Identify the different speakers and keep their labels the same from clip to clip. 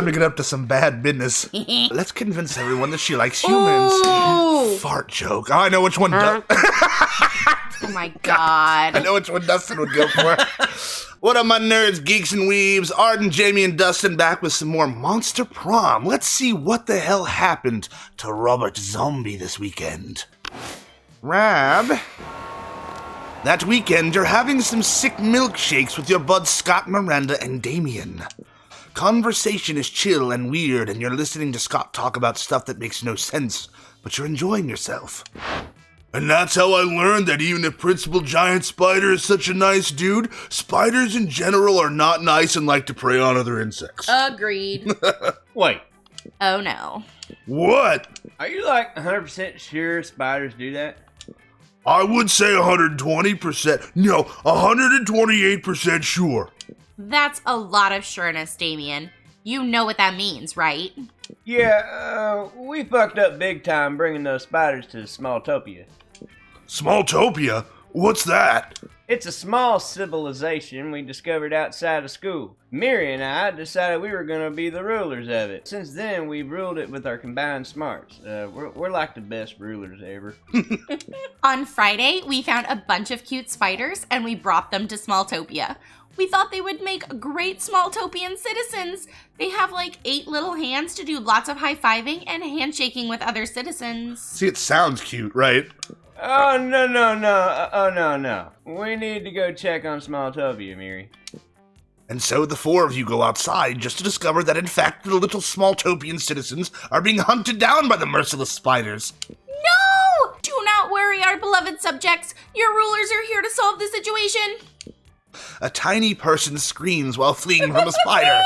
Speaker 1: time to get up to some bad business. Let's convince everyone that she likes humans.
Speaker 2: Ooh.
Speaker 1: Fart joke. Oh, I know which one.
Speaker 2: Oh my God.
Speaker 1: I know which one Dustin would go for. What up, my nerds, geeks, and weebs? Arden, Jamie, and Dustin back with some more Monster Prom. Let's see what the hell happened to Robert Zombie this weekend. Rab, that weekend you're having some sick milkshakes with your buds Scott, Miranda, and Damien. Conversation is chill and weird, and you're listening to Scott talk about stuff that makes no sense, but you're enjoying yourself. And that's how I learned that even if Principal Giant Spider is such a nice dude, spiders in general are not nice and like to prey on other insects.
Speaker 2: Agreed.
Speaker 3: Wait,
Speaker 2: Oh no.
Speaker 1: What?
Speaker 3: are you like 100% sure spiders do that?
Speaker 1: I would say 120%. No, 128% sure.
Speaker 2: That's a lot of sureness, Damien. You know what that means, right?
Speaker 3: Yeah, we fucked up big time bringing those spiders to Smalltopia.
Speaker 1: Smalltopia? What's that?
Speaker 3: It's a small civilization we discovered outside of school. Miri and I decided we were going to be the rulers of it. Since then, we've ruled it with our combined smarts. We're like the best rulers ever.
Speaker 2: On Friday, we found a bunch of cute spiders and we brought them to Smalltopia. We thought they would make great Smalltopian citizens. They have like 8 little hands to do lots of high-fiving and handshaking with other citizens.
Speaker 1: See, it sounds cute, right?
Speaker 3: Oh, no. We need to go check on Smalltopia, Miri.
Speaker 1: And so the 4 of you go outside just to discover that in fact the little Smalltopian citizens are being hunted down by the merciless spiders.
Speaker 2: No! Do not worry, our beloved subjects. Your rulers are here to solve the situation.
Speaker 1: A tiny person screams while fleeing from a spider.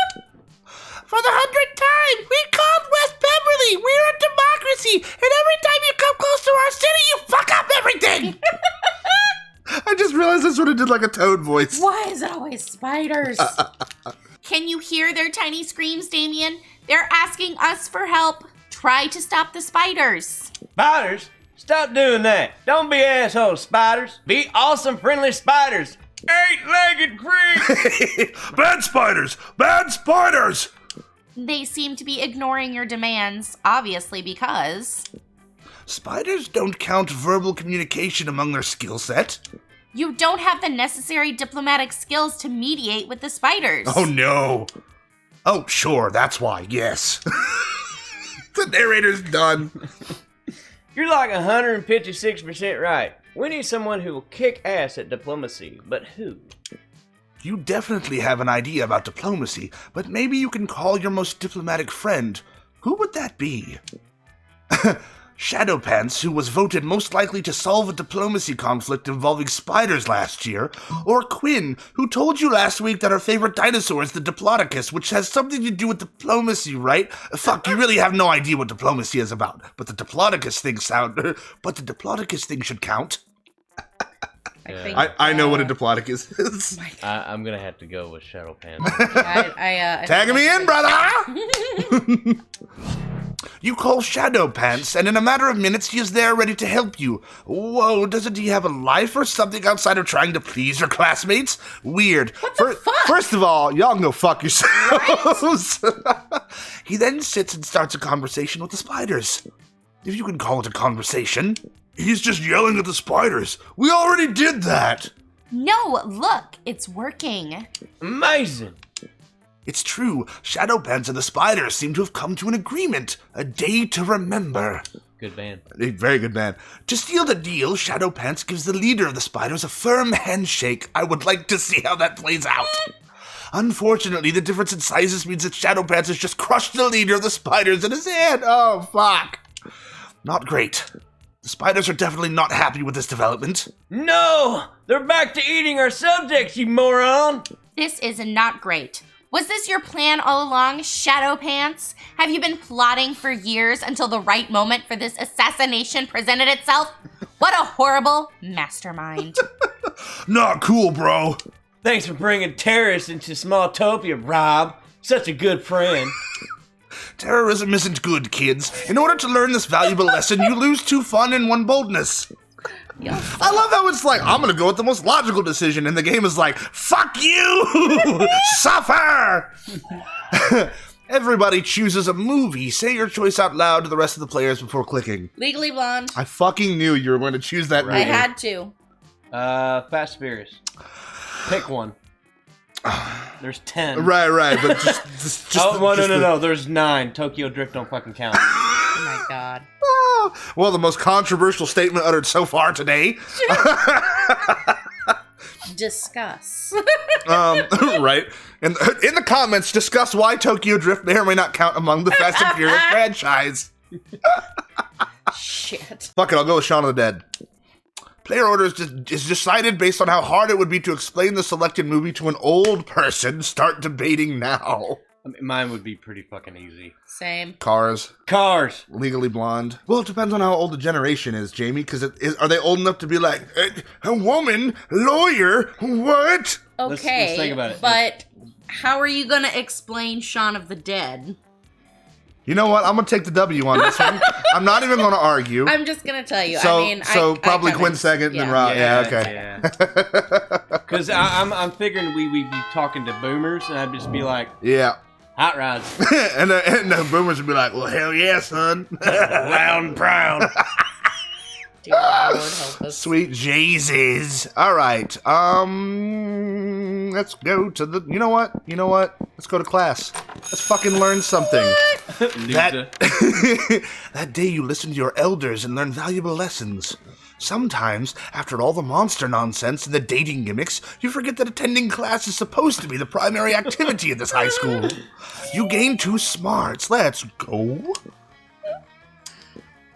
Speaker 1: For the 100th time, we called West Beverly. We're a democracy, and every time you come close to our city, you fuck up everything. I just realized I sort of did like a toad voice.
Speaker 2: Why is it always spiders? Can you hear their tiny screams, Damien? They're asking us for help. Try to stop the spiders.
Speaker 3: Spiders? Stop doing that. Don't be assholes, spiders. Be awesome, friendly spiders. 8-legged creeps.
Speaker 1: Bad spiders! Bad spiders!
Speaker 2: They seem to be ignoring your demands, obviously because
Speaker 1: Spiders don't count verbal communication among their skill set.
Speaker 2: you don't have the necessary diplomatic skills to mediate with the spiders.
Speaker 1: Oh no. Oh, sure, that's why, yes. The narrator's done.
Speaker 3: You're like 156% right. We need someone who will kick ass at diplomacy, but who?
Speaker 1: You definitely have an idea about diplomacy, but maybe you can call your most diplomatic friend. Who would that be? Shadowpants, who was voted most likely to solve a diplomacy conflict involving spiders last year, or Quinn, who told you last week that her favorite dinosaur is the Diplodocus, which has something to do with diplomacy, right? Fuck, you really have no idea what diplomacy is about, but the Diplodocus thing should count. I know what a Diplodocus is.
Speaker 3: I'm gonna have to go with Shadowpants.
Speaker 1: Tagging me in, brother! You call Shadowpants, and in a matter of minutes he is there ready to help you. Whoa, doesn't he have a life or something outside of trying to please your classmates? Weird.
Speaker 2: What the fuck?
Speaker 1: First of all, y'all can go fuck yourselves. He then sits and starts a conversation with the spiders. If you can call it a conversation. He's just yelling at the spiders. We already did that.
Speaker 2: No, look, it's working.
Speaker 3: Amazing!
Speaker 1: It's true. Shadowpants and the spiders seem to have come to an agreement. A day to remember.
Speaker 3: Good man.
Speaker 1: A very good man. To seal the deal, Shadowpants gives the leader of the spiders a firm handshake. I would like to see how that plays out. Unfortunately, the difference in sizes means that Shadowpants has just crushed the leader of the spiders in his hand. Oh, fuck. Not great. The spiders are definitely not happy with this development.
Speaker 3: No! They're back to eating our subjects, you moron!
Speaker 2: This is not great. Was this your plan all along, Shadowpants? Have you been plotting for years until the right moment for this assassination presented itself? What a horrible mastermind.
Speaker 1: Not cool, bro.
Speaker 3: Thanks for bringing terrorists into Smalltopia, Rob. Such a good friend.
Speaker 1: Terrorism isn't good, kids. In order to learn this valuable lesson, you lose 2 fun and 1 boldness. I love how it's like, I'm gonna go with the most logical decision, and the game is like, fuck you! Suffer! Everybody chooses a movie. Say your choice out loud to the rest of the players before clicking.
Speaker 2: Legally Blonde.
Speaker 1: I fucking knew you were going to choose that movie.
Speaker 2: I had to.
Speaker 3: Fast and Furious. Pick one. There's 10.
Speaker 1: Right, but just
Speaker 3: no. There's 9. Tokyo Drift don't fucking count.
Speaker 2: Oh my god.
Speaker 1: Well, the most controversial statement uttered so far today.
Speaker 2: Discuss.
Speaker 1: Right. And in the comments, discuss why Tokyo Drift may or may not count among the Fast and Furious franchise.
Speaker 2: Shit.
Speaker 1: Fuck it, I'll go with Shaun of the Dead. Player order is decided based on how hard it would be to explain the selected movie to an old person. Start debating now.
Speaker 3: I mean, mine would be pretty fucking easy.
Speaker 2: Same.
Speaker 1: Cars. Legally Blonde. Well, it depends on how old the generation is, Jamie, because are they old enough to be like, a woman, lawyer, what?
Speaker 2: Okay,
Speaker 3: let's think about it.
Speaker 2: But how are you going to explain Shaun of the Dead?
Speaker 1: You know what? I'm going to take the W on this one. I'm not even going to argue.
Speaker 2: I'm just going to tell you.
Speaker 1: So probably Quinn second, then Rob. Yeah, okay.
Speaker 3: Yeah. Because I'm figuring we'd be talking to boomers, and I'd just be like,
Speaker 1: yeah.
Speaker 3: Hot rods.
Speaker 1: and the boomers would be like, well, hell yeah, son. Loud and proud.
Speaker 2: Dear Lord, help us.
Speaker 1: Sweet Jesus. All right. Let's go to the... You know what? Let's go to class. Let's fucking learn something. That day you listen to your elders and learn valuable lessons. Sometimes, after all the monster nonsense and the dating gimmicks, you forget that attending class is supposed to be the primary activity at this high school. You gain 2 smarts. Let's go.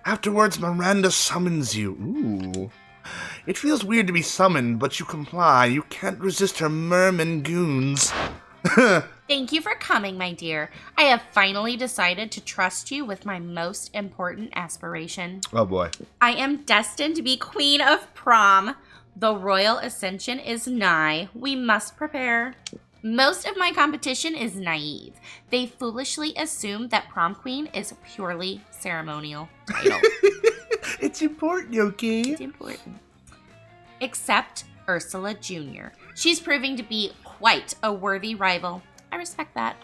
Speaker 1: Afterwards, Miranda summons you. Ooh. It feels weird to be summoned, but you comply. You can't resist her merman goons.
Speaker 2: Thank you for coming, my dear. I have finally decided to trust you with my most important aspiration.
Speaker 1: Oh boy.
Speaker 2: I am destined to be Queen of Prom. The royal ascension is nigh. We must prepare. Most of my competition is naive. They foolishly assume that prom queen is a purely ceremonial title.
Speaker 1: It's important, okay?
Speaker 2: It's important. Except Ursula Jr. She's proving to be quite a worthy rival. I respect that.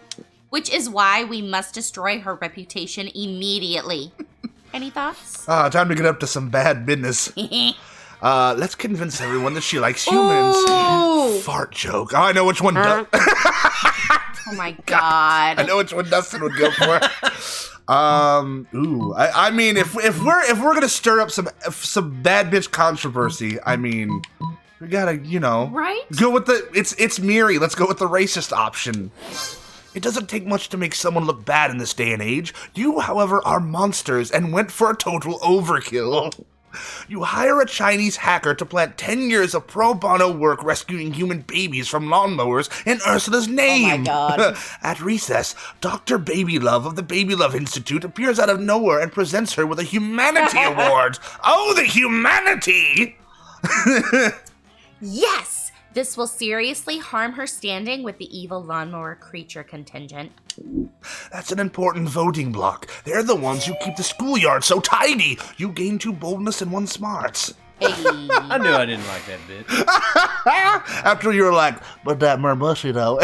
Speaker 2: Which is why we must destroy her reputation immediately. Any thoughts?
Speaker 1: Time to get up to some bad business. Let's convince everyone that she likes humans.
Speaker 2: Ooh.
Speaker 1: Fart joke. Oh, I know which one.
Speaker 2: Oh my god.
Speaker 1: I know which one Dustin would go for. I mean, if we're gonna stir up some bad bitch controversy, I mean, we gotta,
Speaker 2: right?
Speaker 1: Go with it's Miri. Let's go with the racist option. It doesn't take much to make someone look bad in this day and age. You, however, are monsters and went for a total overkill. You hire a Chinese hacker to plant 10 years of pro bono work rescuing human babies from lawnmowers in Ursula's name.
Speaker 2: Oh my god.
Speaker 1: At recess, Dr. Baby Love of the Baby Love Institute appears out of nowhere and presents her with a humanity award. Oh, the humanity!
Speaker 2: Yes! This will seriously harm her standing with the evil lawnmower creature contingent.
Speaker 1: That's an important voting block. They're the ones who keep the schoolyard so tidy. You gain 2 boldness and 1 smarts.
Speaker 2: Hey.
Speaker 3: I knew I didn't like that bit.
Speaker 1: After you were like, but that mermushy though.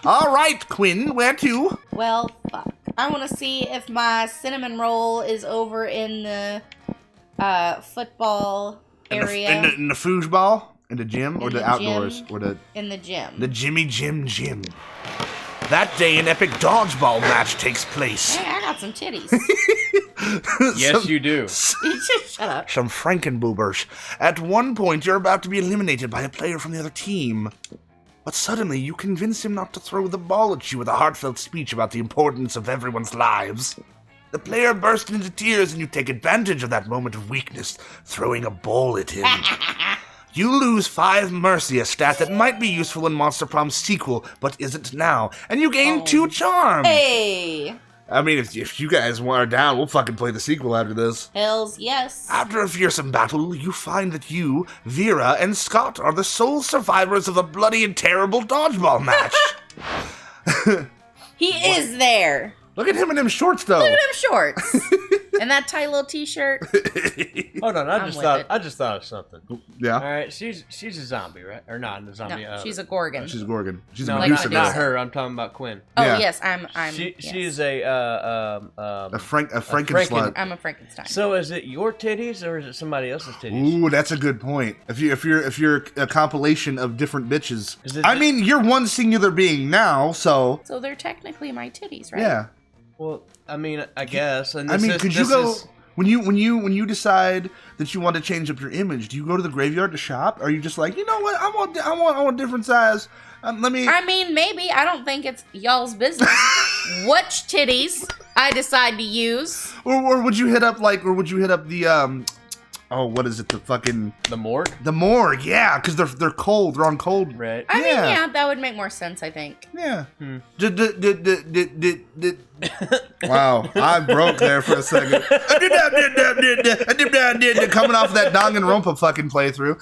Speaker 1: All right, Quinn, where to?
Speaker 2: Well, fuck. I want to see if my cinnamon roll is over in the football area.
Speaker 1: In the foosball? In the gym? Or the outdoors?
Speaker 2: Gym,
Speaker 1: or the
Speaker 2: in the gym.
Speaker 1: The Jimmy Jim Gym. That day, an epic dodgeball match takes place.
Speaker 2: Hey, I got some titties.
Speaker 3: Yes, you do.
Speaker 2: Shut up.
Speaker 1: Some Franken-boobers. At one point, you're about to be eliminated by a player from the other team. But suddenly, you convince him not to throw the ball at you with a heartfelt speech about the importance of everyone's lives. The player bursts into tears and you take advantage of that moment of weakness, throwing a ball at him. You lose 5 mercy, a stat that might be useful in Monster Prom's sequel, but isn't now, and you gain 2 charms.
Speaker 2: Hey!
Speaker 1: I mean, if you guys are down, we'll fucking play the sequel after this.
Speaker 2: Hells yes.
Speaker 1: After a fearsome battle, you find that you, Vera, and Scott are the sole survivors of the bloody and terrible dodgeball match.
Speaker 2: He is there.
Speaker 1: Look at him in them shorts, though.
Speaker 2: Look at them shorts. And that tight little t-shirt.
Speaker 4: Hold on, I just thought of something.
Speaker 1: Yeah.
Speaker 3: All right, she's a zombie, right? Or not a zombie.
Speaker 2: No, she's a Gorgon.
Speaker 1: She's a Gorgon. She's
Speaker 3: no,
Speaker 1: a
Speaker 2: like
Speaker 1: Medusa.
Speaker 3: not her. I'm talking about Quinn.
Speaker 2: Oh,
Speaker 1: Yeah.
Speaker 2: yes, I'm
Speaker 3: She
Speaker 2: yes.
Speaker 3: is a
Speaker 1: Franken-slut.
Speaker 2: I'm a Frankenstein.
Speaker 3: So is it your titties or is it somebody else's titties?
Speaker 1: Ooh, that's a good point. If you're a compilation of different bitches,
Speaker 3: Is it
Speaker 1: I mean, you're one singular being now, so
Speaker 2: So they're technically my titties, right?
Speaker 1: yeah.
Speaker 3: Well, I mean, I guess. And
Speaker 1: I
Speaker 3: this
Speaker 1: mean,
Speaker 3: is,
Speaker 1: could you
Speaker 3: this
Speaker 1: go
Speaker 3: is-
Speaker 1: when you decide that you want to change up your image? Do you go to the graveyard to shop? Or are you just like, you know what? I want a different size. Let me.
Speaker 2: I mean, maybe. I don't think it's y'all's business which titties I decide to use.
Speaker 1: Or would you hit up the oh, what is it?
Speaker 3: the morgue?
Speaker 1: The morgue, yeah, because they're cold. They're on cold.
Speaker 3: Right.
Speaker 2: I mean,
Speaker 1: Yeah.
Speaker 2: yeah, that would make more sense, I think.
Speaker 1: Yeah.
Speaker 3: Hmm.
Speaker 1: Wow, I broke there for a second. Coming off that Danganronpa fucking playthrough.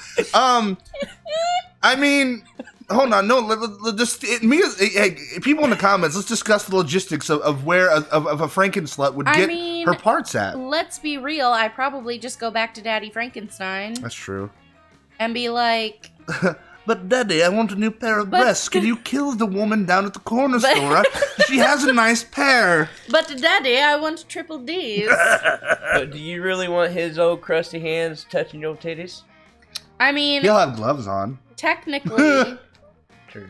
Speaker 1: I mean, hold on, no, hey, people in the comments, let's discuss the logistics of where of a Franken-slut would
Speaker 2: I
Speaker 1: get
Speaker 2: mean,
Speaker 1: her parts at.
Speaker 2: Let's be real. I probably just go back to Daddy Frankenstein
Speaker 1: That's true.
Speaker 2: and be like,
Speaker 1: But Daddy, I want a new pair of breasts. Can you kill the woman down at the corner store? She has a nice pair.
Speaker 2: but Daddy, I want triple D's.
Speaker 3: But do you really want his old crusty hands touching your titties?
Speaker 2: I mean,
Speaker 1: He'll have gloves on.
Speaker 2: technically,
Speaker 3: True.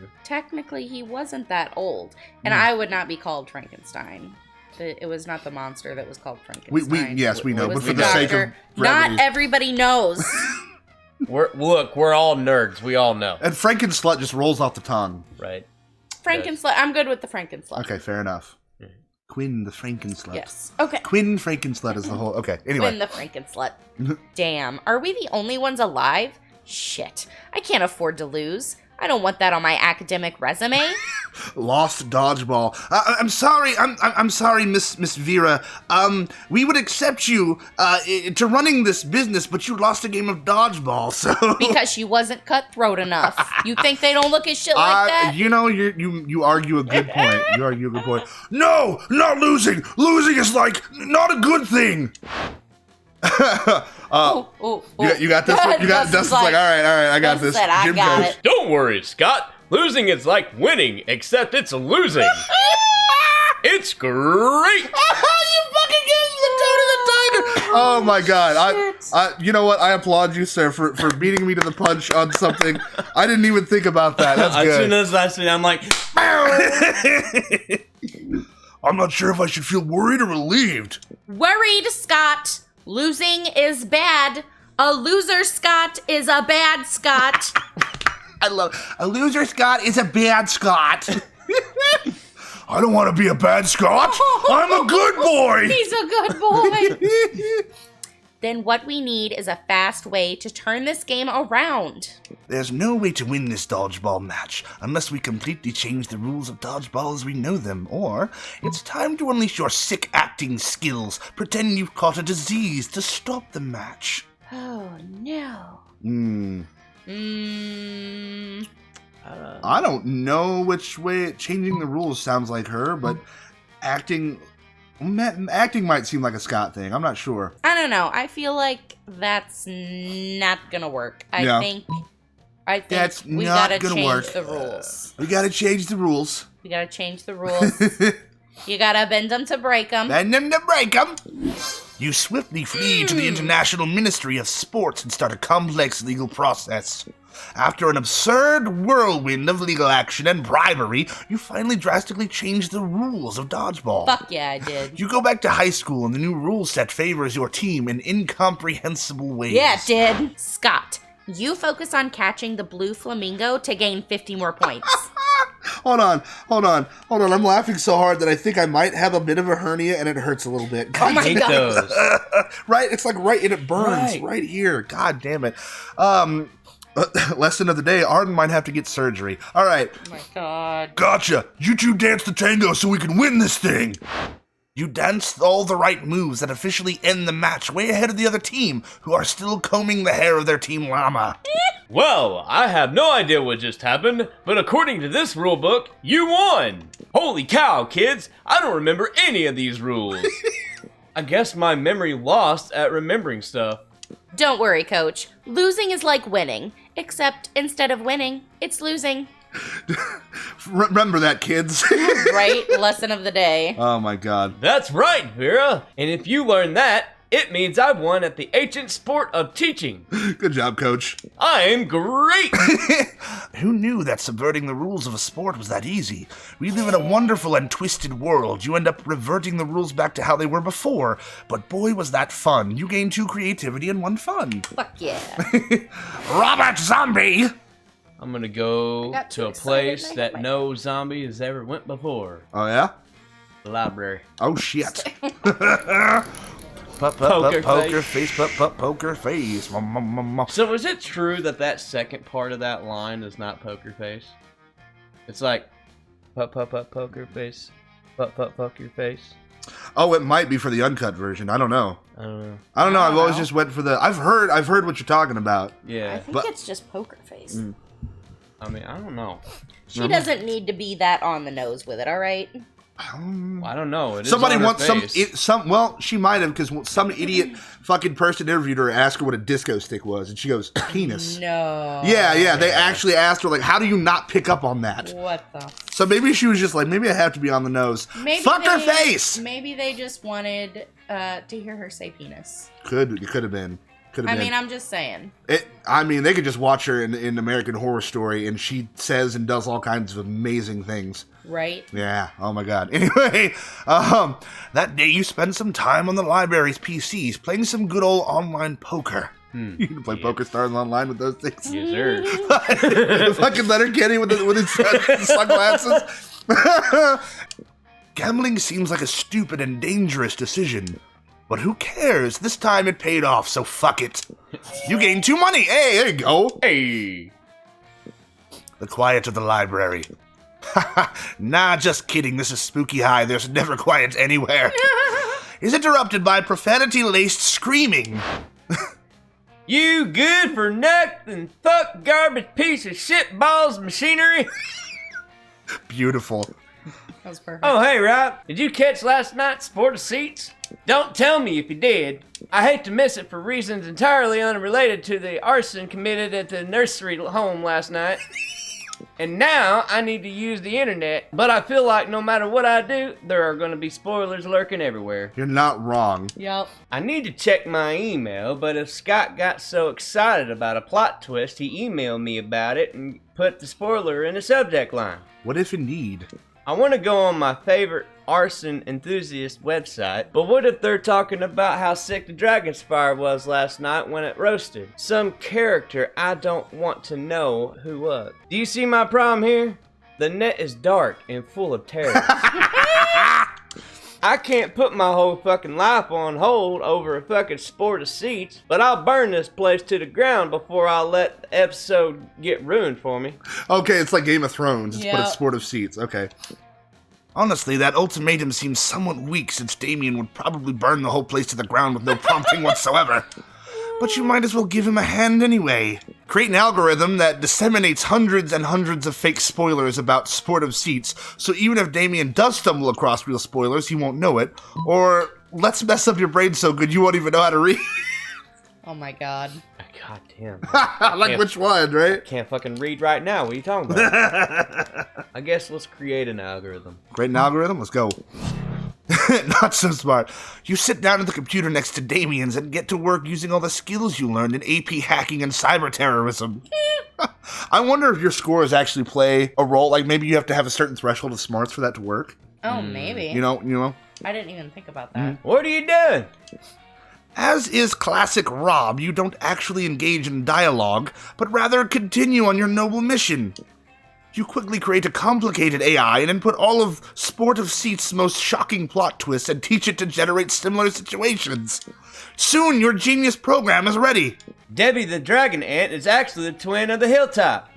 Speaker 2: he wasn't that old. And I would not be called Frankenstein. It was not the monster that was called Frankenstein.
Speaker 1: Yes, we know,
Speaker 2: It was
Speaker 1: but for
Speaker 2: the
Speaker 1: the sake of
Speaker 2: doctor.
Speaker 1: brevity.
Speaker 2: Not everybody knows.
Speaker 4: We're all nerds. We all know,
Speaker 1: And Franken-slut just rolls off the tongue.
Speaker 4: right?
Speaker 2: Franken-slut. I'm good with the Franken-slut.
Speaker 1: Okay, fair enough. Quinn the Franken-slut.
Speaker 2: Yes. Okay.
Speaker 1: Quinn Franken-slut is the whole. Okay, anyway.
Speaker 2: Win the Franken-slut. Damn. Are we the only ones alive? Shit. I can't afford to lose. I don't want that on my academic resume.
Speaker 1: Lost dodgeball. I'm sorry. I'm sorry, Miss Vera. We would accept you to running this business, but you lost a game of dodgeball. So
Speaker 2: Because she wasn't cutthroat enough. You think they don't look at shit like that?
Speaker 1: you know, you argue a good point. You argue a good point. No, not losing. Losing is like not a good thing. You got this one? You got Dustin's like, all right, I got this.
Speaker 2: Said, I
Speaker 1: Gym
Speaker 2: got
Speaker 1: coach.
Speaker 2: it.
Speaker 4: Don't worry, Scott. Losing is like winning, except it's losing. It's great.
Speaker 1: You fucking gave the toe to the tiger. Oh my god! I you know what? I applaud you, sir, for beating me to the punch on something. I didn't even think about that. That's
Speaker 3: As soon
Speaker 1: good.
Speaker 3: as I see, I'm like,
Speaker 1: I'm not sure if I should feel worried or relieved.
Speaker 2: Worried, Scott. Losing is bad. A loser, Scott, is a bad Scott.
Speaker 1: I love a loser. Scott is a bad Scott. I don't want to be a bad Scott. I'm a good boy.
Speaker 2: He's a good boy. Then what we need is a fast way to turn this game around.
Speaker 1: There's no way to win this dodgeball match unless we completely change the rules of dodgeball as we know them, or it's time to unleash your sick acting skills. Pretend you've caught a disease to stop the match.
Speaker 2: Oh, no.
Speaker 1: I don't know which way changing the rules sounds like her, but acting might seem like a Scott thing. I'm not sure.
Speaker 2: I don't know. I feel like that's not gonna work. I think
Speaker 1: That's
Speaker 2: we
Speaker 1: not
Speaker 2: gotta
Speaker 1: gonna
Speaker 2: change
Speaker 1: work.
Speaker 2: the rules.
Speaker 1: We gotta change the rules.
Speaker 2: We gotta change the rules. You gotta bend them to break them.
Speaker 1: Bend them to break them. You swiftly flee to the International Ministry of Sports and start a complex legal process. After an absurd whirlwind of legal action and bribery, you finally drastically change the rules of dodgeball.
Speaker 2: Fuck yeah, I did.
Speaker 1: You go back to high school and the new rule set favors your team in incomprehensible ways.
Speaker 2: Yeah, it did. Scott, you focus on catching the blue flamingo to gain 50 more points.
Speaker 1: Hold on. I'm laughing so hard that I think I might have a bit of a hernia and it hurts a little bit.
Speaker 2: Oh my
Speaker 3: hate
Speaker 2: god.
Speaker 3: those.
Speaker 1: Right? It's like right, and it burns right here. God damn it. Lesson of the day, Arden might have to get surgery. All right.
Speaker 2: Oh my god.
Speaker 1: Gotcha. You two dance the tango so we can win this thing. You danced all the right moves that officially end the match way ahead of the other team, who are still combing the hair of their team llama.
Speaker 4: Well, I have no idea what just happened, but according to this rule book, you won! Holy cow, kids! I don't remember any of these rules. I guess my memory lost at remembering stuff.
Speaker 2: Don't worry, Coach. Losing is like winning, except instead of winning, it's losing.
Speaker 1: Remember that, kids.
Speaker 2: Right? Lesson of the day.
Speaker 1: Oh my god.
Speaker 4: That's right, Vera! And if you learn that, it means I've won at the ancient sport of teaching.
Speaker 1: Good job, Coach.
Speaker 4: I'm great!
Speaker 1: Who knew that subverting the rules of a sport was that easy? We live in a wonderful and twisted world. You end up reverting the rules back to how they were before. But boy, was that fun. You gained 2 creativity and 1 fun.
Speaker 2: Fuck yeah.
Speaker 1: Robert Zombie!
Speaker 4: I'm gonna go
Speaker 2: got too
Speaker 4: to a
Speaker 2: excited
Speaker 4: place
Speaker 2: and I hit
Speaker 4: that
Speaker 2: my-
Speaker 4: no zombie has ever went before.
Speaker 1: Oh, yeah?
Speaker 4: The library.
Speaker 1: Oh, shit.
Speaker 4: Poker
Speaker 1: Poker face, poker face.
Speaker 4: So is it true that that second part of that line is not poker face? It's like, poker face, poker face.
Speaker 1: Oh, it might be for the uncut version. I don't know.
Speaker 4: I don't know.
Speaker 1: I've
Speaker 2: don't
Speaker 1: always
Speaker 2: know.
Speaker 1: just went for the. I've heard what you're talking about.
Speaker 2: I
Speaker 4: Yeah,
Speaker 2: think
Speaker 1: But-
Speaker 2: it's just poker face.
Speaker 4: I mean, I don't know.
Speaker 2: She doesn't need to be that on the nose with it, all right?
Speaker 4: Well, I don't know. It is
Speaker 1: Somebody
Speaker 4: on her
Speaker 1: wants
Speaker 4: face.
Speaker 1: well, she might have, because some idiot fucking person interviewed her, asked her what a disco stick was, and she goes, penis.
Speaker 2: No.
Speaker 1: Yeah, they actually asked her, like, how do you not pick up on that?
Speaker 2: What the?
Speaker 1: So maybe she was just like, maybe I have to be on the nose.
Speaker 2: Maybe
Speaker 1: Fuck her
Speaker 2: they-
Speaker 1: face!
Speaker 2: Maybe they just wanted to hear her say penis.
Speaker 1: It could have been.
Speaker 2: I mean, I'm just saying.
Speaker 1: They could just watch her in American Horror Story, and she says and does all kinds of amazing things.
Speaker 2: Right?
Speaker 1: Yeah, oh my god. Anyway, that day you spent some time on the library's PCs playing some good old online poker. You can play Poker Stars online with those things.
Speaker 4: Yes, sir.
Speaker 1: The fucking Letterkenny with his sunglasses. Gambling seems like a stupid and dangerous decision. But who cares? This time it paid off, so fuck it. You gained 2 money. Hey, there you go.
Speaker 4: Hey.
Speaker 1: The quiet of the library. Nah, just kidding. This is Spooky High. There's never quiet anywhere. Is interrupted by profanity-laced screaming.
Speaker 4: You good for nothing, fuck garbage piece of shit balls machinery?
Speaker 1: Beautiful.
Speaker 2: That was perfect.
Speaker 4: Oh, hey, Rob. Did you catch last night's Sport of Seats? Don't tell me if you did. I hate to miss it for reasons entirely unrelated to the arson committed at the nursery home last night. And now I need to use the internet, but I feel like no matter what I do, there are going to be spoilers lurking everywhere.
Speaker 1: You're not wrong.
Speaker 2: Yup.
Speaker 4: I need to check my email, but if Scott got so excited about a plot twist, he emailed me about it and put the spoiler in the subject line.
Speaker 1: What if indeed?
Speaker 4: I want to go on my favorite arson enthusiast website, but what if they're talking about how sick the dragon's fire was last night when it roasted? Some character I don't want to know who was. Do you see my problem here? The net is dark and full of terror. I can't put my whole fucking life on hold over a fucking Sport of Seats, but I'll burn this place to the ground before I let the episode get ruined for me.
Speaker 1: Okay, it's like Game of Thrones, but
Speaker 2: Yeah.
Speaker 1: it's Sport of Seats. Okay. Honestly, that ultimatum seems somewhat weak, since Damien would probably burn the whole place to the ground with no prompting whatsoever. But you might as well give him a hand anyway. Create an algorithm that disseminates hundreds and hundreds of fake spoilers about Sport of Seats, so even if Damien does stumble across real spoilers, he won't know it. Or let's mess up your brain so good you won't even know how to read.
Speaker 2: Oh my god.
Speaker 4: God damn.
Speaker 1: Like
Speaker 4: Yeah.
Speaker 1: which one, right?
Speaker 4: Can't fucking read right now. What are you talking about? I guess let's create an algorithm.
Speaker 1: Create an algorithm? Let's go. Not so smart. You sit down at the computer next to Damien's and get to work using all the skills you learned in AP hacking and cyber terrorism. I wonder if your scores actually play a role, like maybe you have to have a certain threshold of smarts for that to work.
Speaker 2: Oh, maybe.
Speaker 1: You know?
Speaker 2: I didn't even think about that.
Speaker 4: What are you doing?
Speaker 1: As is classic Rob, you don't actually engage in dialogue, but rather continue on your noble mission. You quickly create a complicated AI and input all of Sport of Seats' most shocking plot twists and teach it to generate similar situations. Soon, your genius program is ready.
Speaker 4: Debbie the dragon ant is actually the twin of the hilltop.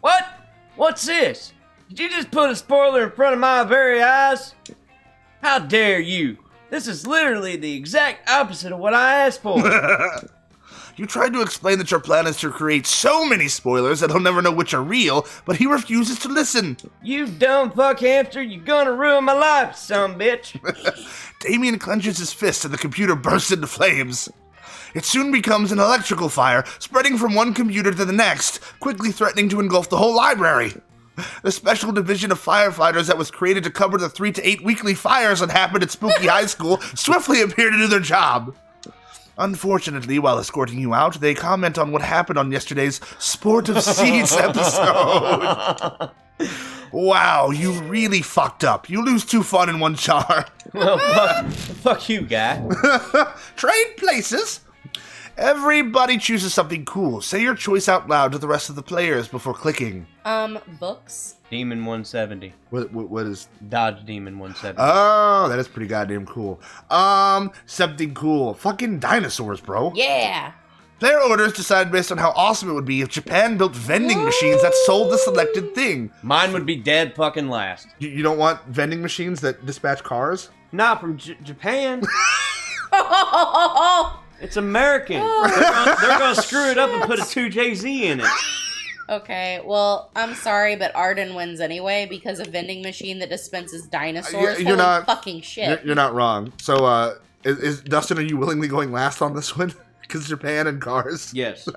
Speaker 4: What? What's this? Did you just put a spoiler in front of my very eyes?
Speaker 3: How dare you? This is literally the exact opposite of what I asked for.
Speaker 1: You tried to explain that your plan is to create so many spoilers that he'll never know which are real, but he refuses to listen.
Speaker 3: You dumb fuck hamster, you're gonna ruin my life, son bitch.
Speaker 1: Damien clenches his fist and the computer bursts into flames. It soon becomes an electrical fire, spreading from one computer to the next, quickly threatening to engulf the whole library. The special division of firefighters that was created to cover the 3 to 8 weekly fires that happened at Spooky High School swiftly appear to do their job. Unfortunately, while escorting you out, they comment on what happened on yesterday's Sport of Seeds episode. Wow, you really fucked up. You lose 2 fun in 1 jar.
Speaker 3: Well, fuck you, guy.
Speaker 1: Trade places. Everybody chooses something cool. Say your choice out loud to the rest of the players before clicking.
Speaker 2: Books.
Speaker 3: Demon 170.
Speaker 1: What is...
Speaker 3: Dodge Demon 170.
Speaker 1: Oh, that is pretty goddamn cool. Something cool. Fucking dinosaurs, bro.
Speaker 2: Yeah.
Speaker 1: Player orders decide based on how awesome it would be if Japan built vending machines that sold the selected thing.
Speaker 3: Mine would be dead fucking last.
Speaker 1: You don't want vending machines that dispatch cars?
Speaker 3: Not from Japan.
Speaker 2: Oh.
Speaker 3: It's American. They're gonna screw it up and put a 2JZ in it.
Speaker 2: Okay, well, I'm sorry, but Arden wins anyway because a vending machine that dispenses dinosaurs.
Speaker 1: You're not
Speaker 2: fucking shit.
Speaker 1: You're not wrong. So, is Dustin? Are you willingly going last on this one? Because Japan and cars.
Speaker 3: Yes.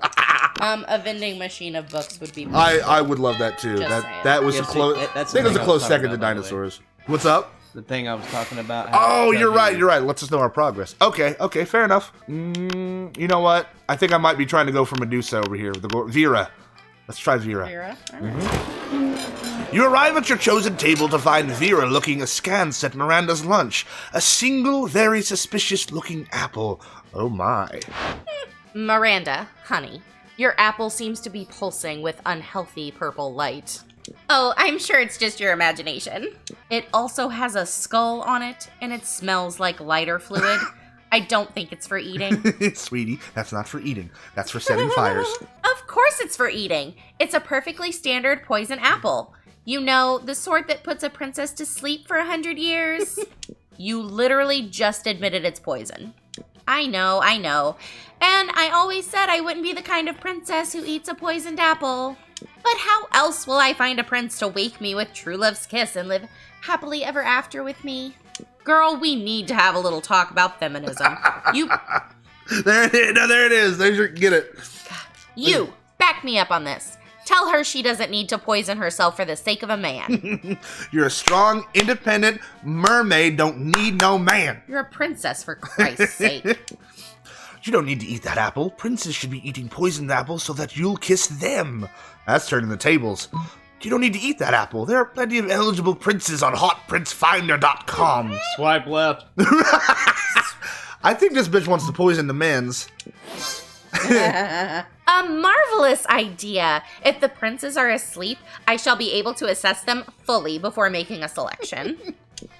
Speaker 2: A vending machine of books would be.
Speaker 1: I would love that too.
Speaker 2: Just
Speaker 1: That was
Speaker 3: Yeah,
Speaker 1: a
Speaker 3: see,
Speaker 1: close.
Speaker 3: that's
Speaker 1: I think it was a
Speaker 3: the thing I
Speaker 1: close
Speaker 3: was
Speaker 1: second
Speaker 3: talking
Speaker 1: to
Speaker 3: about, by the way.
Speaker 1: dinosaurs. What's up?
Speaker 3: The thing I was talking about.
Speaker 1: Oh, you're right. You're right. Let's us know our progress. Okay. Fair enough. You know what? I think I might be trying to go for Medusa over here. Vera. Let's try Vera.
Speaker 2: Vera?
Speaker 1: You arrive at your chosen table to find Vera looking askance at Miranda's lunch. A single, very suspicious-looking apple. Oh my.
Speaker 2: Miranda, honey, your apple seems to be pulsing with unhealthy purple light. Oh, I'm sure it's just your imagination. It also has a skull on it, and it smells like lighter fluid. I don't think it's for eating.
Speaker 1: Sweetie, that's not for eating. That's for setting fires.
Speaker 2: Of course it's for eating. It's a perfectly standard poison apple. You know, the sort that puts a princess to sleep for 100 years. You literally just admitted it's poison. I know. And I always said I wouldn't be the kind of princess who eats a poisoned apple. But how else will I find a prince to wake me with true love's kiss and live happily ever after with me? Girl, we need to have a little talk about feminism.
Speaker 1: There it is. Get it.
Speaker 2: You, back me up on this. Tell her she doesn't need to poison herself for the sake of a man.
Speaker 1: You're a strong, independent mermaid. Don't need no man.
Speaker 2: You're a princess, for Christ's sake.
Speaker 1: You don't need to eat that apple. Princes should be eating poisoned apples so that you'll kiss them. That's turning the tables. You don't need to eat that apple. There are plenty of eligible princes on hotprincefinder.com.
Speaker 3: Swipe left.
Speaker 1: I think this bitch wants to poison the men's.
Speaker 2: A marvelous idea. If the princes are asleep, I shall be able to assess them fully before making a selection.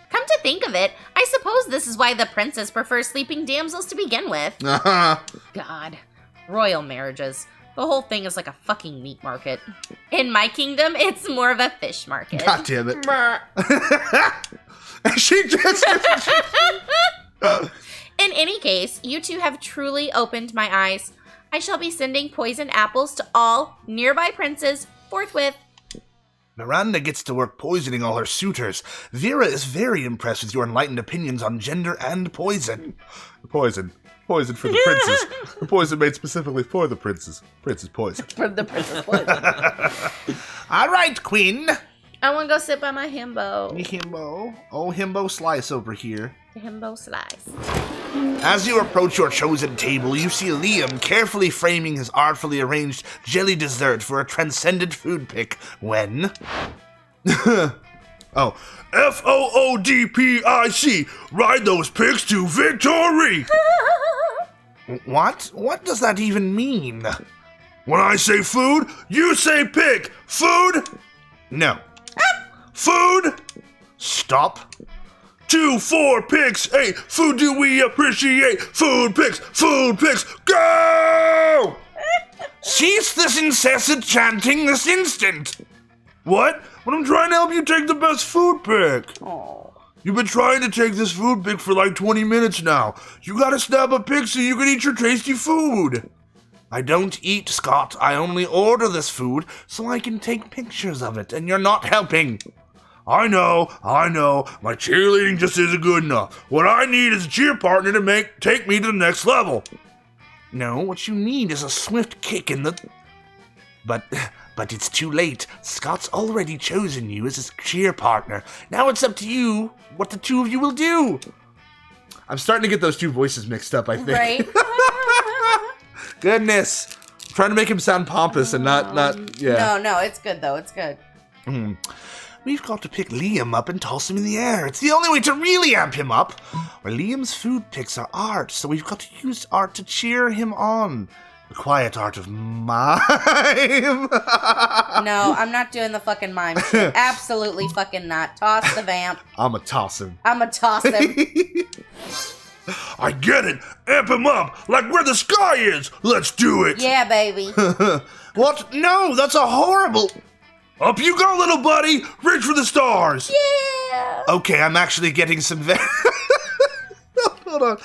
Speaker 2: Come to think of it, I suppose this is why the princess prefers sleeping damsels to begin with. God. Royal marriages. The whole thing is like a fucking meat market. In my kingdom, it's more of a fish market.
Speaker 1: God damn it. She just...
Speaker 2: In any case, you two have truly opened my eyes. I shall be sending poisoned apples to all nearby princes forthwith.
Speaker 1: Miranda gets to work poisoning all her suitors. Vera is very impressed with your enlightened opinions on gender and poison. Poison for the princes. The poison made specifically for the princes. Prince's poison.
Speaker 2: For the prince's poison.
Speaker 1: All right, queen.
Speaker 2: I want to go sit by my himbo.
Speaker 1: Himbo. Oh, himbo slice over here.
Speaker 2: The himbo slice.
Speaker 1: As you approach your chosen table, you see Liam carefully framing his artfully arranged jelly dessert for a transcendent food pick when... Oh. FOODPIC! Ride those picks to victory! What? What does that even mean? When I say food, you say pick! Food? No. Food? Stop. 2, 4 picks, 8, food do we appreciate? Food picks, go! Cease this incessant chanting this instant. What? When I'm trying to help you take the best food pick.
Speaker 2: Oh.
Speaker 1: You've been trying to take this food pic for like 20 minutes now. You gotta snap a pic so you can eat your tasty food. I don't eat, Scott. I only order this food so I can take pictures of it, and you're not helping. I know. My cheerleading just isn't good enough. What I need is a cheer partner to take me to the next level. No, what you need is a swift kick in the... But it's too late. Scott's already chosen you as his cheer partner. Now it's up to you what the two of you will do. I'm starting to get those two voices mixed up, I think.
Speaker 2: Right?
Speaker 1: Goodness. I'm trying to make him sound pompous and not, yeah.
Speaker 2: No, it's good, though. It's good.
Speaker 1: We've got to pick Liam up and toss him in the air. It's the only way to really amp him up. Well, Liam's food picks are art, so we've got to use art to cheer him on. The quiet art of mime.
Speaker 2: No, I'm not doing the fucking mime shit. Absolutely fucking not. Toss the vamp.
Speaker 1: I'ma toss him. I get it. Amp him up like where the sky is. Let's do it.
Speaker 2: Yeah, baby.
Speaker 1: What? No, that's a horrible... Up you go, little buddy. Reach for the stars.
Speaker 2: Yeah.
Speaker 1: Okay, I'm actually getting some Hold on.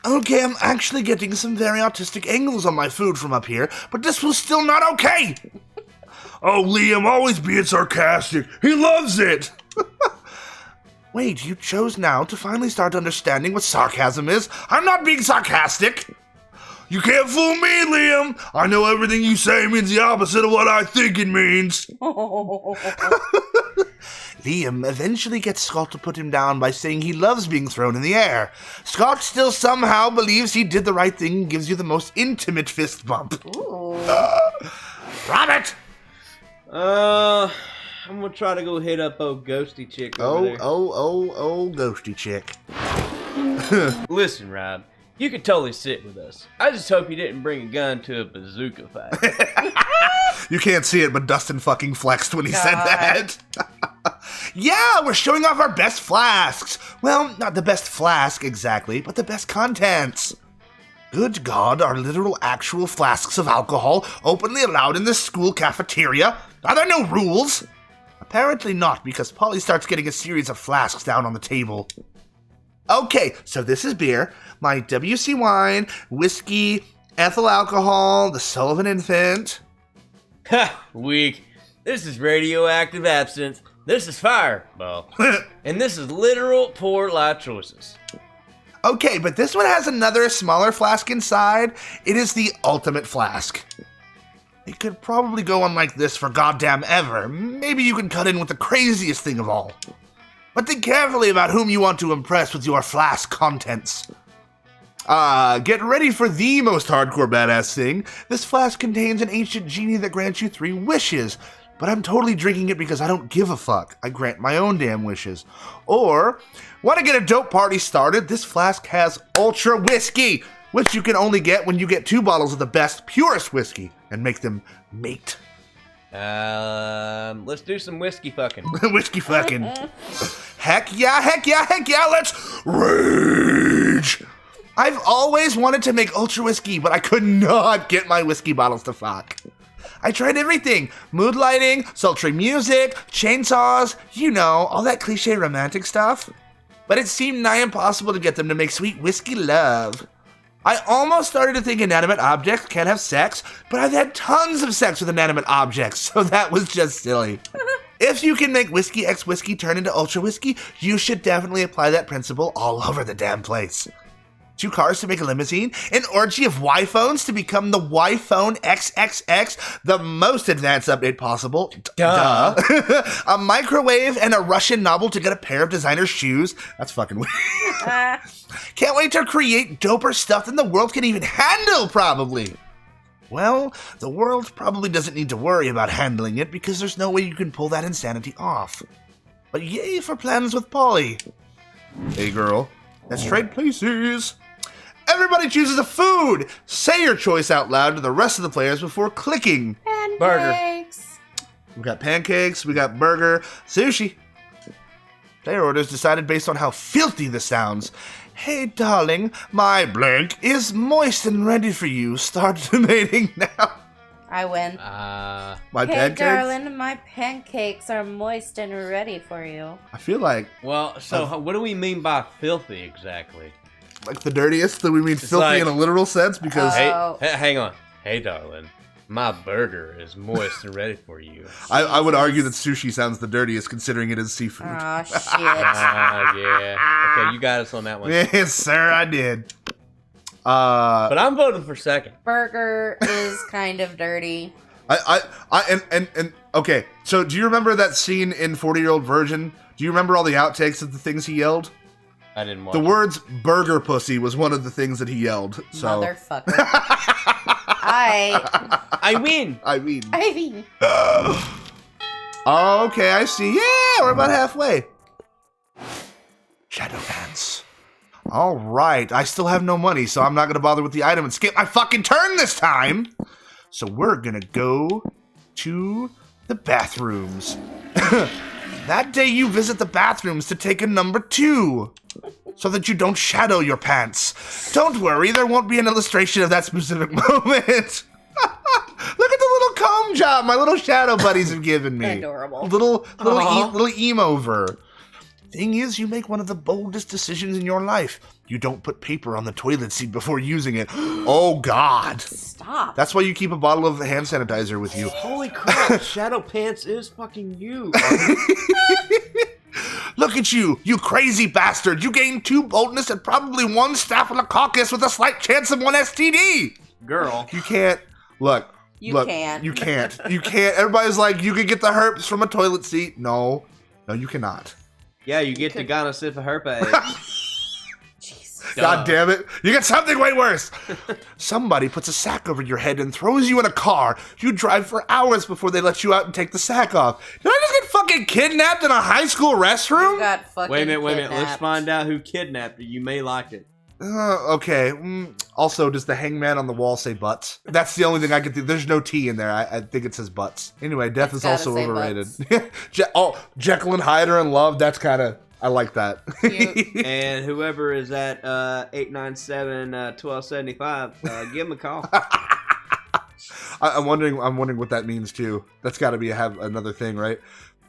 Speaker 1: Okay, I'm actually getting some very artistic angles on my food from up here, but this was still not okay. Oh, Liam, always being sarcastic. He loves it. Wait, you chose now to finally start understanding what sarcasm is? I'm not being sarcastic. You can't fool me, Liam. I know everything you say means the opposite of what I think it means. Liam eventually gets Scott to put him down by saying he loves being thrown in the air. Scott still somehow believes he did the right thing and gives you the most intimate fist bump. Robert!
Speaker 3: I'm gonna try to go hit up old ghosty chick over there.
Speaker 1: Oh, ghosty chick.
Speaker 3: Listen, Rob, you could totally sit with us. I just hope you didn't bring a gun to a bazooka fight.
Speaker 1: You can't see it, but Dustin fucking flexed when he said that. Yeah, we're showing off our best flasks. Well, not the best flask exactly, but the best contents. Good God, are literal actual flasks of alcohol openly allowed in the school cafeteria? Are there no rules? Apparently not, because Polly starts getting a series of flasks down on the table. Okay, so this is beer, my WC wine, whiskey, ethyl alcohol, the soul of an infant.
Speaker 3: Ha! Weak. This is radioactive absinthe. This is fireball. And this is literal poor life choices.
Speaker 1: Okay, but this one has another smaller flask inside. It is the ultimate flask. It could probably go on like this for goddamn ever. Maybe you can cut in with the craziest thing of all. But think carefully about whom you want to impress with your flask contents. Get ready for the most hardcore badass thing. This flask contains an ancient genie that grants you 3 wishes. But I'm totally drinking it because I don't give a fuck. I grant my own damn wishes. Or, want to get a dope party started? This flask has ultra whiskey, which you can only get when you get 2 bottles of the best, purest whiskey and make them mate.
Speaker 3: Let's do some whiskey fucking.
Speaker 1: Whiskey fucking. Heck yeah, let's rage! I've always wanted to make ultra whiskey, but I could not get my whiskey bottles to fuck. I tried everything. Mood lighting, sultry music, chainsaws, you know, all that cliche romantic stuff. But it seemed nigh impossible to get them to make sweet whiskey love. I almost started to think inanimate objects can't have sex, but I've had tons of sex with inanimate objects, so that was just silly. If you can make Whiskey X Whiskey turn into Ultra Whiskey, you should definitely apply that principle all over the damn place. 2 cars to make a limousine, an orgy of Y-phones to become the Y-phone XXX, the most advanced update possible. Duh. A microwave and a Russian novel to get a pair of designer shoes. That's fucking weird. Can't wait to create doper stuff than the world can even handle, probably. Well, the world probably doesn't need to worry about handling it because there's no way you can pull that insanity off. But yay for plans with Polly. Hey girl, let's trade places. Everybody chooses a food. Say your choice out loud to the rest of the players before clicking.
Speaker 2: Pancakes.
Speaker 3: Burger.
Speaker 1: We got pancakes, we got burger, sushi. Player orders decided based on how filthy this sounds. Hey darling, my blank is moist and ready for you. Start debating now.
Speaker 2: I win.
Speaker 1: My
Speaker 2: Hey,
Speaker 1: pancakes?
Speaker 2: darling, my pancakes are moist and ready for you.
Speaker 1: I feel like
Speaker 3: Well, so what do we mean by filthy exactly?
Speaker 1: the dirtiest, that we mean filthy
Speaker 3: like-
Speaker 1: in a literal sense, because
Speaker 2: Oh.
Speaker 3: Hey, hang on. Hey, darling. My burger is moist and ready for you.
Speaker 1: I would argue that sushi sounds the dirtiest, considering it is seafood.
Speaker 2: Aw, shit.
Speaker 3: Yeah. Okay, you got us on that one.
Speaker 1: Yes, sir, I did.
Speaker 3: But I'm voting for second.
Speaker 2: Burger is kind of dirty.
Speaker 1: Okay, so do you remember that scene in 40-Year-Old Virgin? Do you remember all the outtakes of the things he yelled?
Speaker 3: I didn't watch
Speaker 1: The
Speaker 3: it.
Speaker 1: words "burger pussy" was one of the things that he yelled. So
Speaker 2: Motherfucker. I
Speaker 3: win.
Speaker 1: I mean,
Speaker 2: mean.
Speaker 1: okay, I see. Yeah, we're about halfway. Shadow pants. All right, I still have no money, so I'm not gonna bother with the item and skip my fucking turn this time. So we're gonna go to the bathrooms. That day you visit the bathrooms to take a number 2, so that you don't shadow your pants. Don't worry, there won't be an illustration of that specific moment. Look at the little comb job my little shadow buddies have given me.
Speaker 2: Adorable.
Speaker 1: Little emo-ver. Thing is, you make one of the boldest decisions in your life. You don't put paper on the toilet seat before using it. Oh, God.
Speaker 2: Stop.
Speaker 1: That's why you keep a bottle of hand sanitizer with you.
Speaker 3: Holy crap, Shadow Pants is fucking you.
Speaker 1: Look at you, you crazy bastard. You gained 2 boldness and probably 1 staphylococcus with a slight chance of 1 STD.
Speaker 3: Girl.
Speaker 1: You can't. Look.
Speaker 2: You can't.
Speaker 1: You can't. You can't. Everybody's like, you can get the herpes from a toilet seat. No. No, you cannot.
Speaker 3: Yeah, you get the gonosyphiherpes.
Speaker 2: Jeez.
Speaker 1: God damn it. You get something way worse. Somebody puts a sack over your head and throws you in a car. You drive for hours before they let you out and take the sack off. Did I just get fucking kidnapped in a high school restroom?
Speaker 2: You got fucking
Speaker 3: Wait a minute. Let's
Speaker 2: kidnapped.
Speaker 3: find out who kidnapped you. You may like it.
Speaker 1: Okay. Also, does the hangman on the wall say butts? That's the only thing I can think. There's no T in there. I think it says butts. Anyway, death
Speaker 2: It's
Speaker 1: is
Speaker 2: gotta
Speaker 1: also
Speaker 2: say
Speaker 1: overrated. Jekyll and Hyde are in love. That's kind of... I like that.
Speaker 2: Cute.
Speaker 3: And whoever is at 897-1275, give him a call.
Speaker 1: I'm wondering what that means too. That's got to be have another thing, right?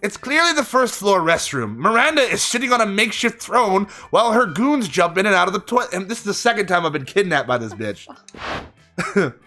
Speaker 1: It's clearly the first floor restroom. Miranda is sitting on a makeshift throne while her goons jump in and out of the toilet. And this is the second time I've been kidnapped by this bitch.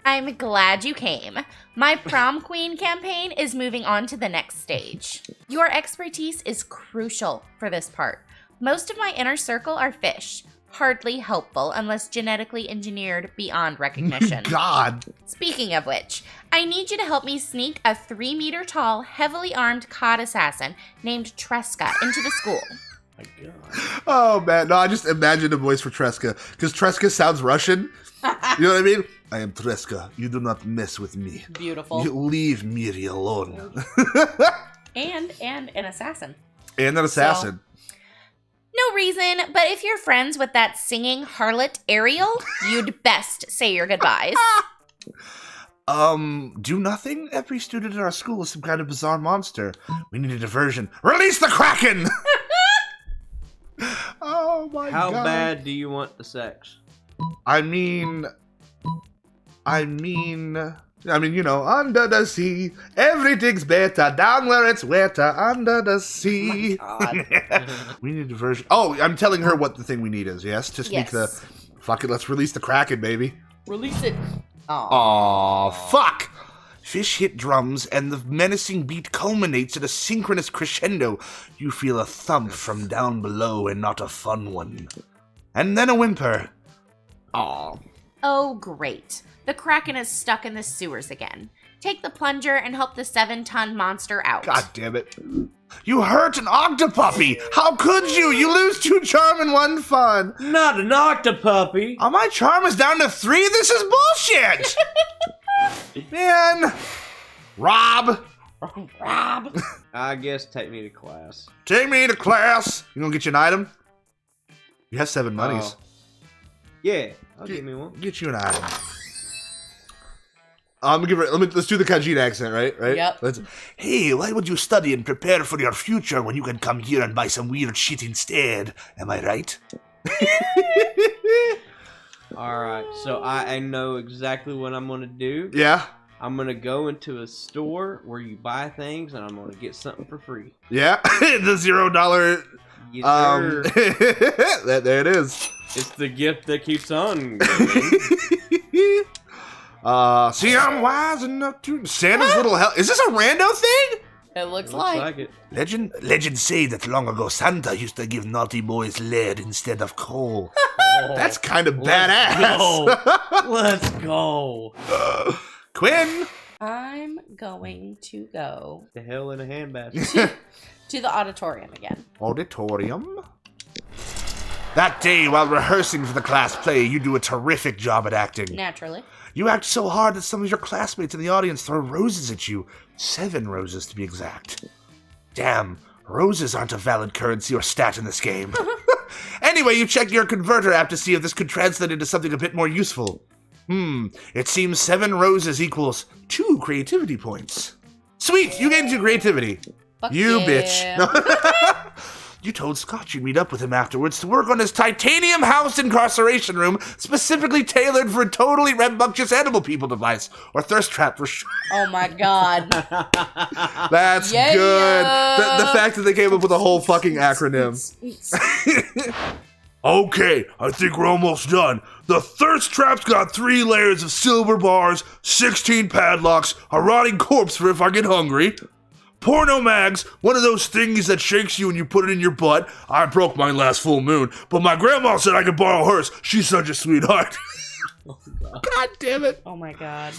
Speaker 2: I'm glad you came. My prom queen campaign is moving on to the next stage. Your expertise is crucial for this part. Most of my inner circle are fish. Hardly helpful unless genetically engineered beyond recognition.
Speaker 1: God.
Speaker 2: Speaking of which, I need you to help me sneak a 3-meter tall, heavily armed cod assassin named Tresca into the school.
Speaker 3: My God.
Speaker 1: Oh man, no, I just imagined a voice for Tresca because Tresca sounds Russian. You know what I mean? I am Tresca. You do not mess with me.
Speaker 2: Beautiful.
Speaker 1: You leave Miri alone.
Speaker 2: And an assassin.
Speaker 1: And an assassin.
Speaker 2: No reason, but if you're friends with that singing harlot Ariel, you'd best say your goodbyes.
Speaker 1: Do nothing? Every student in our school is some kind of bizarre monster. We need a diversion. Release the Kraken! Oh my
Speaker 3: How
Speaker 1: god.
Speaker 3: bad do you want the sex?
Speaker 1: I mean, you know, under the sea, everything's better, down where it's wetter, under the sea.
Speaker 2: God.
Speaker 1: We need a diversion. Oh, I'm telling her what the thing we need is, yes? To speak
Speaker 2: Yes.
Speaker 1: fuck it, let's release the Kraken, baby.
Speaker 2: Release it.
Speaker 1: Aw, fuck! Fish hit drums, and the menacing beat culminates in a synchronous crescendo. You feel a thump from down below, and not a fun one. And then a whimper. Aw.
Speaker 2: Oh, great. The Kraken is stuck in the sewers again. Take the plunger and help the 7-ton monster out.
Speaker 1: God damn it. You hurt an octopuppy! How could you? You lose 2 charm and 1 fun.
Speaker 3: Not an octopuppy.
Speaker 1: Oh, my charm is down to 3? This is bullshit! Man. Rob.
Speaker 3: I guess take me to class.
Speaker 1: Take me to class. You gonna get you an item? You have 7 monies.
Speaker 3: Yeah, I'll give me one.
Speaker 1: Get you an item. Let's do the Khajiit accent, right?
Speaker 2: Yep.
Speaker 1: Hey, why would you study and prepare for your future when you can come here and buy some weird shit instead? Am I right?
Speaker 3: Alright, so I know exactly what I'm gonna do.
Speaker 1: Yeah.
Speaker 3: I'm gonna go into a store where you buy things, and I'm gonna get something for free.
Speaker 1: Yeah, the $0.
Speaker 3: Yes, sir.
Speaker 1: There it is.
Speaker 3: It's the gift that keeps on giving.
Speaker 1: See, I'm wise enough to Santa's little hell. Is this a rando thing?
Speaker 2: It looks
Speaker 3: Looks
Speaker 2: like.
Speaker 3: like it.
Speaker 1: Legends say that long ago Santa used to give naughty boys lead instead of coal. That's kind of badass.
Speaker 3: Let's go.
Speaker 1: Quinn.
Speaker 2: I'm going to go
Speaker 3: The hell in a handbasket.
Speaker 2: to the auditorium again.
Speaker 1: Auditorium. That day, while rehearsing for the class play, you do a terrific job at acting.
Speaker 2: Naturally.
Speaker 1: You act so hard that some of your classmates in the audience throw roses at you. 7 roses, to be exact. Damn, roses aren't a valid currency or stat in this game. Anyway, you check your converter app to see if this could translate into something a bit more useful. It seems 7 roses equals 2 creativity points. Sweet, you gained 2 creativity.
Speaker 2: Fuck
Speaker 1: You
Speaker 2: yeah.
Speaker 1: bitch. You told Scott you'd meet up with him afterwards to work on his titanium house incarceration room, specifically tailored for a totally rambunctious animal people device, or thirst trap for sure.
Speaker 2: Oh my god.
Speaker 1: That's
Speaker 2: Yeah.
Speaker 1: good. The fact that they came up with a whole fucking acronym. Okay, I think we're almost done. The thirst trap's got 3 layers of silver bars, 16 padlocks, a rotting corpse for if I get hungry. Porno mags, one of those thingies that shakes you when you put it in your butt. I broke mine last full moon, but my grandma said I could borrow hers. She's such a sweetheart. God damn it.
Speaker 2: Oh my god.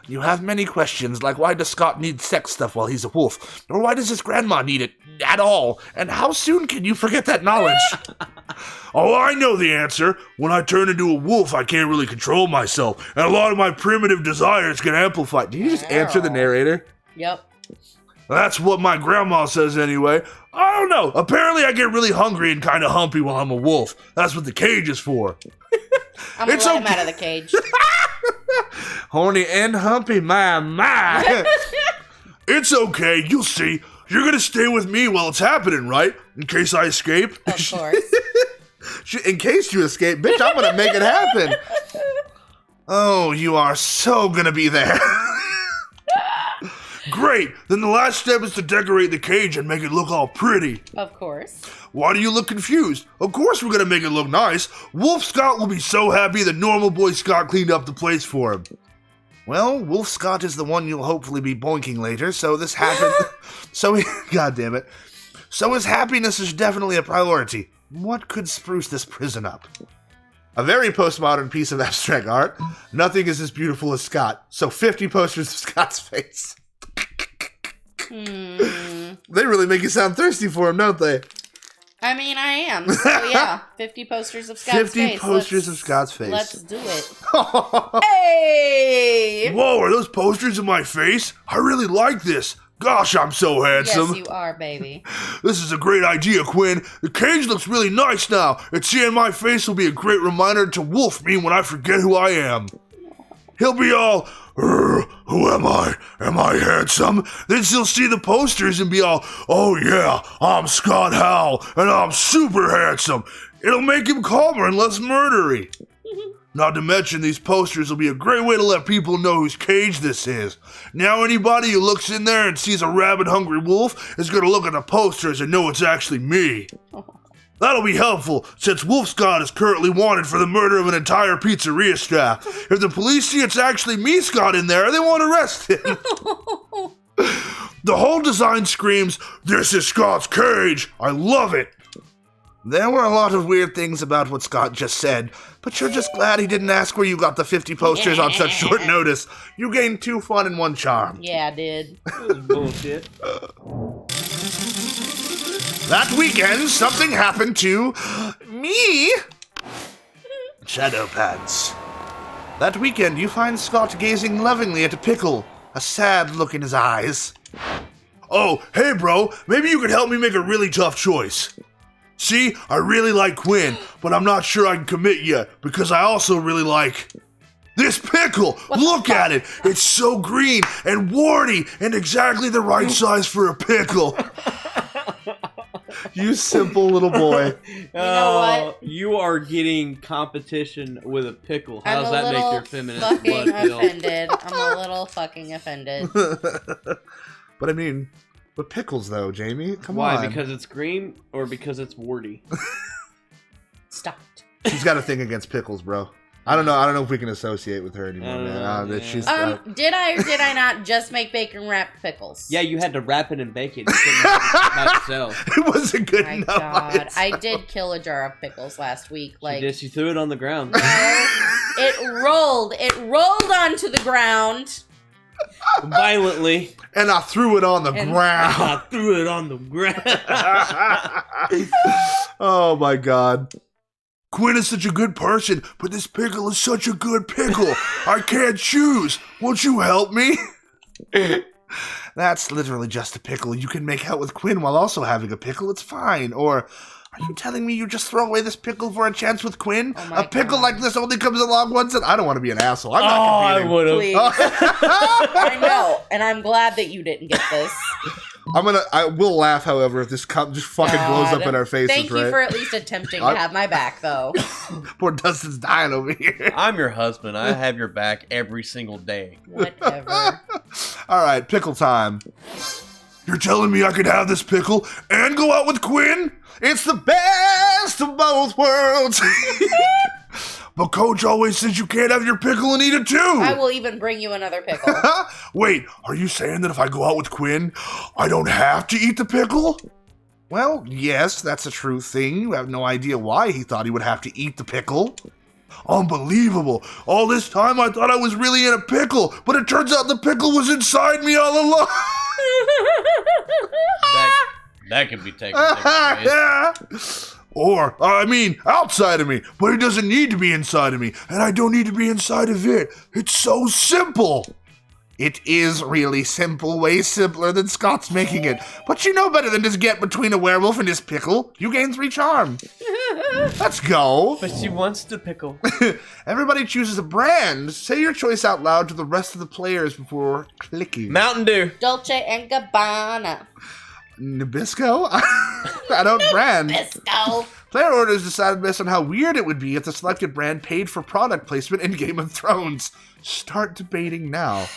Speaker 1: You have many questions, like why does Scott need sex stuff while he's a wolf? Or why does his grandma need it at all? And how soon can you forget that knowledge? Oh, I know the answer. When I turn into a wolf, I can't really control myself, and a lot of my primitive desires get amplified. Did you just answer the narrator?
Speaker 2: Yep.
Speaker 1: That's what my grandma says anyway. I don't know. Apparently I get really hungry and kind of humpy while I'm a wolf. That's what the cage is for.
Speaker 2: I'm gonna
Speaker 1: It's
Speaker 2: let him
Speaker 1: okay.
Speaker 2: out of the cage.
Speaker 1: Horny and humpy, my. It's okay, you'll see. You're gonna stay with me while it's happening, right? In case I escape?
Speaker 2: Of course.
Speaker 1: In case you escape, bitch, I'm gonna make it happen. Oh, you are so gonna be there. Great, then the last step is to decorate the cage and make it look all pretty.
Speaker 2: Of course.
Speaker 1: Why do you look confused? Of course we're gonna make it look nice. Wolf Scott will be so happy that normal boy Scott cleaned up the place for him. Well, Wolf Scott is the one you'll hopefully be boinking later, so this happened. God damn it. So his happiness is definitely a priority. What could spruce this prison up? A very postmodern piece of abstract art. Nothing is as beautiful as Scott. So 50 posters of Scott's face. They really make you sound thirsty for him, don't they?
Speaker 2: I mean, I am. So yeah, 50 posters of Scott's
Speaker 1: 50
Speaker 2: face.
Speaker 1: posters of Scott's face.
Speaker 2: Let's do it. Hey!
Speaker 1: Whoa, are those posters of my face? I really like this. Gosh, I'm so handsome.
Speaker 2: Yes, you are, baby.
Speaker 1: This is a great idea, Quinn. The cage looks really nice now, and seeing my face will be a great reminder to Wolf me when I forget who I am. He'll be all, who am I? Am I handsome? Then he'll see the posters and be all, oh yeah, I'm Scott Howell, and I'm super handsome. It'll make him calmer and less murdery. Not to mention, these posters will be a great way to let people know whose cage this is. Now anybody who looks in there and sees a rabid-hungry wolf is going to look at the posters and know it's actually me. That'll be helpful, since Wolf Scott is currently wanted for the murder of an entire pizzeria staff. If the police see it's actually me, Scott, in there, they won't arrest him. The whole design screams, "This is Scott's cage!" I love it. There were a lot of weird things about what Scott just said, but you're just glad he didn't ask where you got the 50 posters on such short notice. You gained 2 fun and 1 charm.
Speaker 2: Yeah, I did.
Speaker 3: That was bullshit.
Speaker 1: That weekend, something happened to me. Shadow Pants. That weekend, you find Scott gazing lovingly at a pickle, a sad look in his eyes. Oh, hey bro, maybe you could help me make a really tough choice. See, I really like Quinn, but I'm not sure I can commit yet, because I also really like this pickle. Look at it. It's so green and warty and exactly the right size for a pickle. You simple little boy.
Speaker 2: You know what?
Speaker 4: You are getting competition with a pickle. How
Speaker 2: I'm
Speaker 4: does
Speaker 2: a
Speaker 4: that make
Speaker 2: little
Speaker 4: your feminist
Speaker 2: fucking
Speaker 4: blood feel?
Speaker 2: offended. I'm a little fucking offended.
Speaker 1: But I mean, but pickles though, Jamie. Come on.
Speaker 4: Why? Because it's green or because it's warty?
Speaker 2: Stopped.
Speaker 1: She's got a thing against pickles, bro. I don't know if we can associate with her anymore, man.
Speaker 4: yeah.
Speaker 1: She's,
Speaker 2: Did I or did I not just make bacon wrapped pickles?
Speaker 4: Yeah, you had to wrap it and bake it. You couldn't make it by itself.
Speaker 1: it wasn't good
Speaker 2: My
Speaker 1: enough. by
Speaker 2: God, I
Speaker 1: itself.
Speaker 2: did kill a jar of pickles last week. Like
Speaker 4: She threw it on the ground.
Speaker 2: it rolled onto the ground.
Speaker 4: Violently.
Speaker 1: And I threw it on the
Speaker 2: And-
Speaker 1: ground.
Speaker 4: I threw it on the ground.
Speaker 1: Oh my God. Quinn is such a good person, but this pickle is such a good pickle. I can't choose. Won't you help me? That's literally just a pickle. You can make out with Quinn while also having a pickle. It's fine. Or are you telling me you just throw away this pickle for a chance with Quinn?
Speaker 2: Oh my
Speaker 1: a pickle
Speaker 2: God.
Speaker 1: like this only comes along once, and I don't want to be an asshole. I'm not
Speaker 4: I
Speaker 1: competing.
Speaker 4: would have.
Speaker 2: Please. I know, and I'm glad that you didn't get this.
Speaker 1: I will laugh, however, if this just fucking blows up
Speaker 2: God.
Speaker 1: in our faces,
Speaker 2: Thank
Speaker 1: right?
Speaker 2: you for at least attempting to have my back, though.
Speaker 1: Poor Dustin's dying over here.
Speaker 4: I'm your husband. I have your back every single day.
Speaker 2: Whatever.
Speaker 1: All right, pickle time. You're telling me I could have this pickle and go out with Quinn? It's the best of both worlds. But Coach always says you can't have your pickle and eat it too.
Speaker 2: I will even bring you another pickle.
Speaker 1: Wait, are you saying that if I go out with Quinn, I don't have to eat the pickle? Well, yes, that's a true thing. You have no idea why he thought he would have to eat the pickle. Unbelievable. All this time I thought I was really in a pickle, but it turns out the pickle was inside me all along.
Speaker 4: That could be taken different ways.
Speaker 1: Yeah. Or, I mean, outside of me, but it doesn't need to be inside of me, and I don't need to be inside of it. It's so simple. It is really simple, way simpler than Scott's making it. But you know better than to get between a werewolf and his pickle. You gain 3 charm. Let's go.
Speaker 4: But she wants the pickle.
Speaker 1: Everybody chooses a brand. Say your choice out loud to the rest of the players before clicking.
Speaker 4: Mountain Dew.
Speaker 2: Dolce and Gabbana.
Speaker 1: Nabisco? I don't brand.
Speaker 2: Bisco.
Speaker 1: Player orders decided based on how weird it would be if the selected brand paid for product placement in Game of Thrones. Start debating now.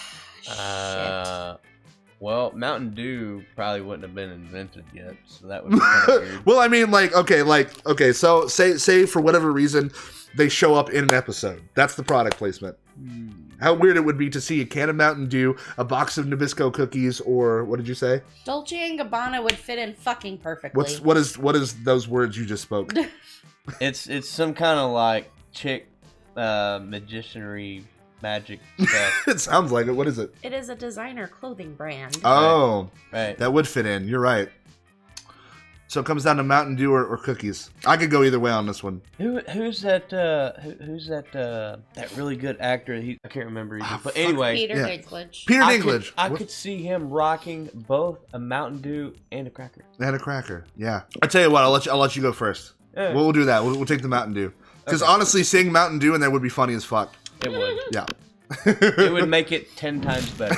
Speaker 4: Well, Mountain Dew probably wouldn't have been invented yet, so that would be kind of weird.
Speaker 1: Well, I mean, okay, so say for whatever reason they show up in an episode. That's the product placement. How weird it would be to see a can of Mountain Dew, a box of Nabisco cookies, or what did you say?
Speaker 2: Dolce and Gabbana would fit in fucking perfectly.
Speaker 1: What is those words you just spoke?
Speaker 4: It's some kind of like chick magicianry magic stuff.
Speaker 1: It sounds like it. What is it?
Speaker 2: It is a designer clothing brand.
Speaker 1: Oh,
Speaker 4: Right.
Speaker 1: that would fit in. You're right. So it comes down to Mountain Dew or cookies. I could go either way on this one.
Speaker 4: Who's that that really good actor? I can't remember either. But anyway,
Speaker 2: Peter
Speaker 1: yeah.
Speaker 2: Dinklage.
Speaker 1: Peter
Speaker 4: I
Speaker 1: Dinklage.
Speaker 4: could see him rocking both a Mountain Dew and a cracker.
Speaker 1: And a cracker. Yeah. I tell you what. I'll let you go first.
Speaker 4: Yeah.
Speaker 1: We'll do that. We'll take the Mountain Dew. Because honestly, seeing Mountain Dew in there would be funny as fuck.
Speaker 4: It would.
Speaker 1: Yeah.
Speaker 4: It would make it 10 times better.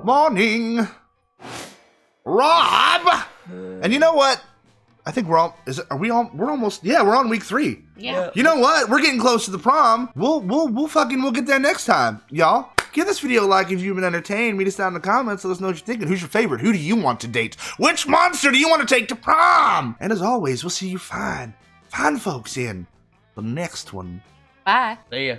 Speaker 1: Morning, Rob. And you know what? I think we're on week 3.
Speaker 2: Yeah.
Speaker 1: You know what? We're getting close to the prom. We'll get there next time, y'all. Give this video a like if you've been entertained. Meet us down in the comments. Let us know what you're thinking. Who's your favorite? Who do you want to date? Which monster do you want to take to prom? And as always, we'll see you fine folks in the next one.
Speaker 2: Bye.
Speaker 4: See ya.